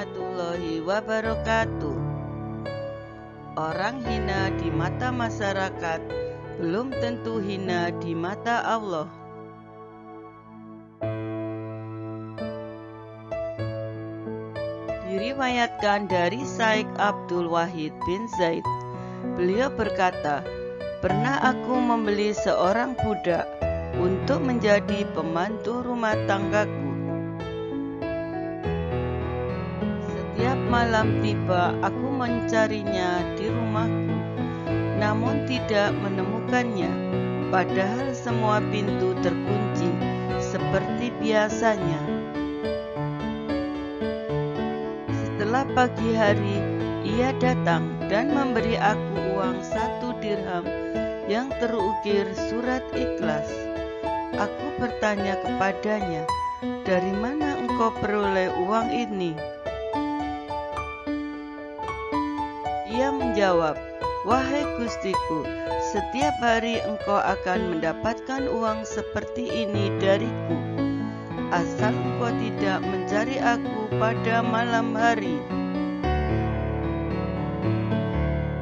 warahmatullahi wabarakatuh. Orang hina di mata masyarakat belum tentu hina di mata Allah. Diriwayatkan dari Syekh Abdul Wahid bin Zaid, beliau berkata, pernah aku membeli seorang budak untuk menjadi pembantu rumah tanggaku. Setiap malam tiba aku mencarinya di rumahku, namun tidak menemukannya, padahal semua pintu terkunci seperti biasanya. Setelah pagi hari, ia datang dan memberi aku uang 1 dirham yang terukir surat ikhlas. Aku bertanya kepadanya, dari mana engkau peroleh uang ini? Ia menjawab, wahai Gustiku, setiap hari engkau akan mendapatkan uang seperti ini dariku, asal engkau tidak mencari aku pada malam hari.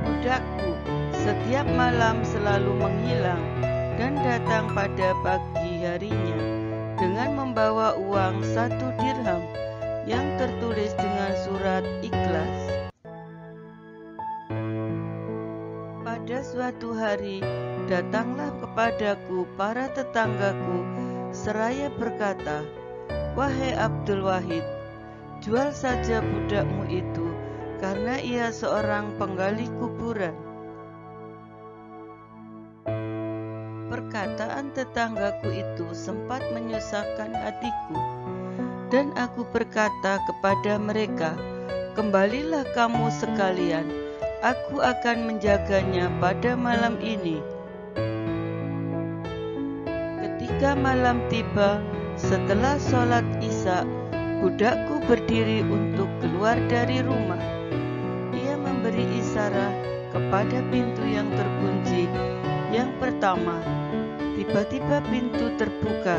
Budakku setiap malam selalu menghilang dan datang pada pagi harinya dengan membawa uang 1 dirham yang tertulis dengan surat ikhlas. Pada suatu hari, datanglah kepadaku para tetanggaku seraya berkata, wahai Abdul Wahid, jual saja budakmu itu, karena ia seorang penggali kuburan. Perkataan tetanggaku itu sempat menyusahkan hatiku, dan aku berkata kepada mereka, kembalilah kamu sekalian, aku akan menjaganya pada malam ini. Ketika malam tiba, setelah sholat isya, budakku berdiri untuk keluar dari rumah. Ia memberi isyarat kepada pintu yang terkunci yang pertama. Tiba-tiba pintu terbuka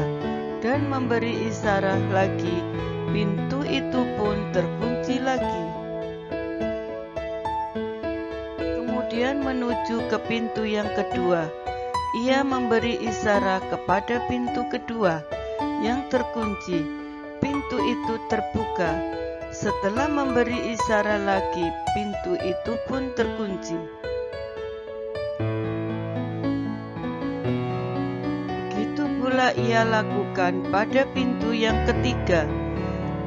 dan memberi isyarat lagi. Pintu itu pun terkunci lagi. Kemudian menuju ke pintu yang kedua. Ia memberi isyarat kepada pintu kedua yang terkunci. Pintu itu terbuka. Setelah memberi isyarat lagi, pintu itu pun terkunci. Begitu pula ia lakukan pada pintu yang ketiga.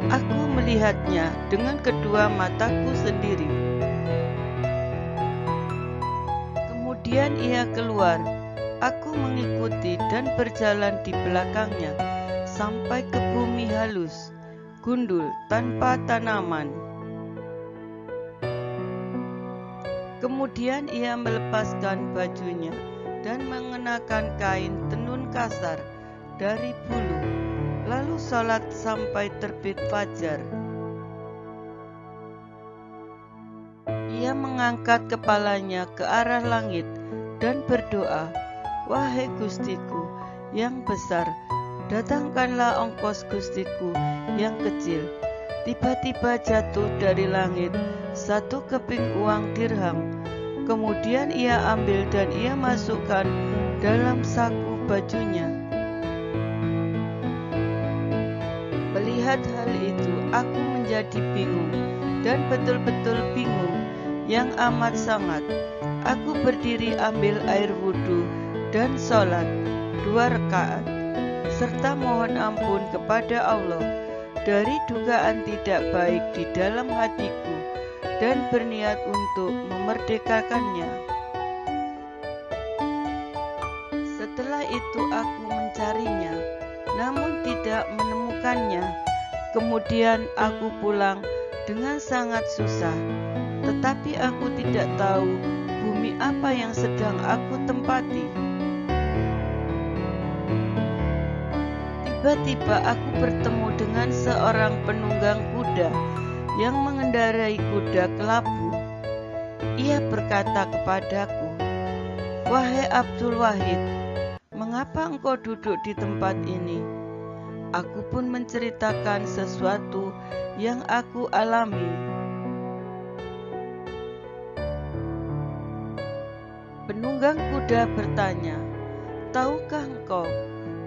Aku melihatnya dengan kedua mataku sendiri. Kemudian ia keluar. Aku mengikuti dan berjalan di belakangnya sampai ke bumi halus, gundul tanpa tanaman. Kemudian ia melepaskan bajunya dan mengenakan kain tenun kasar dari bulu, lalu sholat sampai terbit fajar. Ia mengangkat kepalanya ke arah langit dan berdoa, wahai Gustiku yang besar, datangkanlah ongkos Gustiku yang kecil. Tiba-tiba jatuh dari langit 1 keping uang dirham. Kemudian ia ambil dan ia masukkan dalam saku bajunya. Melihat hal itu, aku menjadi bingung dan betul-betul bingung yang amat sangat. Aku berdiri ambil air wudhu dan sholat 2 rakaat, serta mohon ampun kepada Allah dari dugaan tidak baik di dalam hatiku dan berniat untuk memerdekakannya. Setelah itu aku mencarinya, namun tidak menemukannya. Kemudian aku pulang dengan sangat susah, tetapi aku tidak tahu bumi apa yang sedang aku tempati. Tiba-tiba aku bertemu dengan seorang penunggang kuda yang mengendarai kuda kelabu. Ia berkata kepadaku, wahai Abdul Wahid, mengapa engkau duduk di tempat ini? Aku pun menceritakan sesuatu yang aku alami. Penunggang kuda bertanya, "Tahukah engkau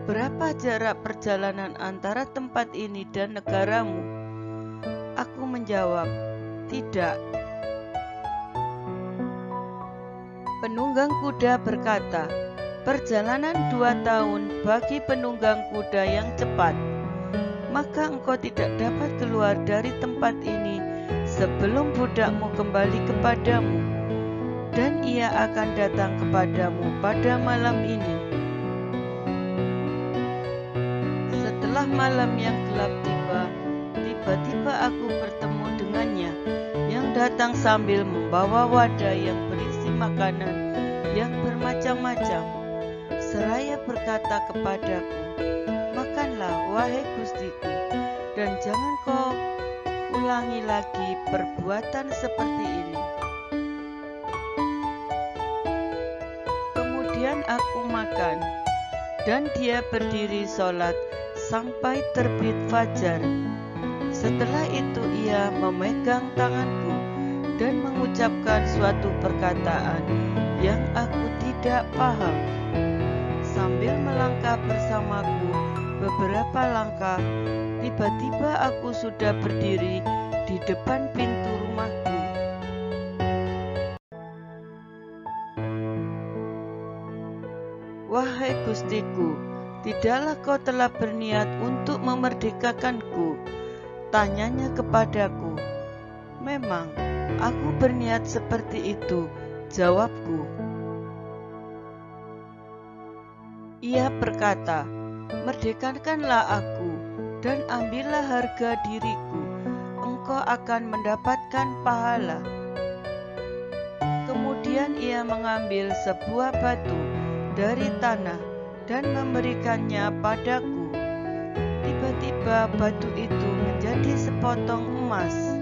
berapa jarak perjalanan antara tempat ini dan negaramu?" Aku menjawab, "Tidak." Penunggang kuda berkata, "Perjalanan 2 tahun bagi penunggang kuda yang cepat. Maka engkau tidak dapat keluar dari tempat ini sebelum budakmu kembali kepadamu, dan ia akan datang kepadamu pada malam ini." Setelah malam yang gelap tiba, tiba-tiba aku bertemu dengannya yang datang sambil membawa wadah yang berisi makanan yang bermacam-macam, seraya berkata kepadaku, "Makanlah, wahai Gustiku, dan jangan kau ulangi lagi perbuatan seperti ini." Kemudian aku makan, dan dia berdiri sholat sampai terbit fajar. Setelah itu ia memegang tanganku dan mengucapkan suatu perkataan yang aku tidak paham. Sambil melangkah bersamaku beberapa langkah, tiba-tiba aku sudah berdiri di depan pintu rumahku. "Wahai Gustiku, tidaklah kau telah berniat untuk memerdekakanku?" tanyanya kepadaku. "Memang, aku berniat seperti itu," jawabku. Ia berkata, "Merdekakanlah aku, dan ambillah harga diriku, engkau akan mendapatkan pahala." Kemudian ia mengambil sebuah batu dari tanah dan memberikannya padaku. Tiba-tiba batu itu menjadi sepotong emas.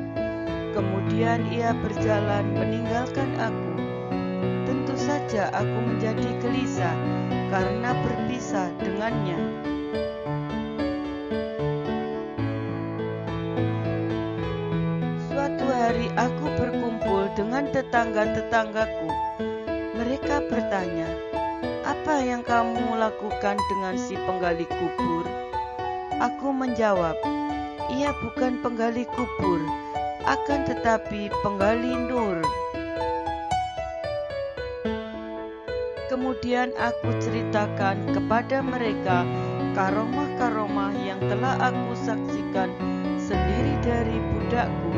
Kemudian ia berjalan meninggalkan aku. Tentu saja aku menjadi gelisah karena berpisah dengannya. Suatu hari aku berkumpul dengan tetangga-tetanggaku. Mereka bertanya, "Apa yang kamu lakukan dengan si penggali kubur?" Aku menjawab, "Ia bukan penggali kubur, akan tetapi penggali nur." Kemudian aku ceritakan kepada mereka karomah-karomah yang telah aku saksikan sendiri dari budakku.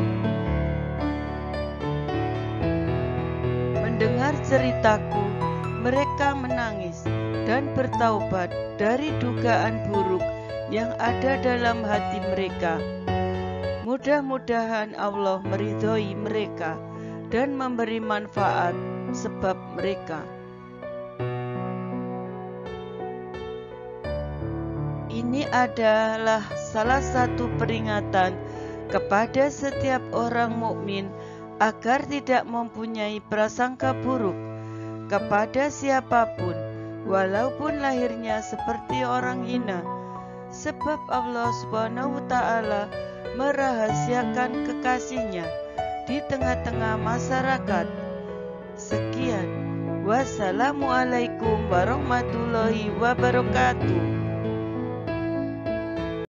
Mendengar ceritaku, mereka menangis dan bertaubat dari dugaan buruk yang ada dalam hati mereka. Mudah-mudahan Allah meridhoi mereka dan memberi manfaat sebab mereka. Ini adalah salah satu peringatan kepada setiap orang mukmin agar tidak mempunyai prasangka buruk kepada siapapun, walaupun lahirnya seperti orang hina. Sebab Allah Subhanahu wa Ta'ala merahasiakan kekasihnya di tengah-tengah masyarakat. Sekian, wassalamualaikum warahmatullahi wabarakatuh.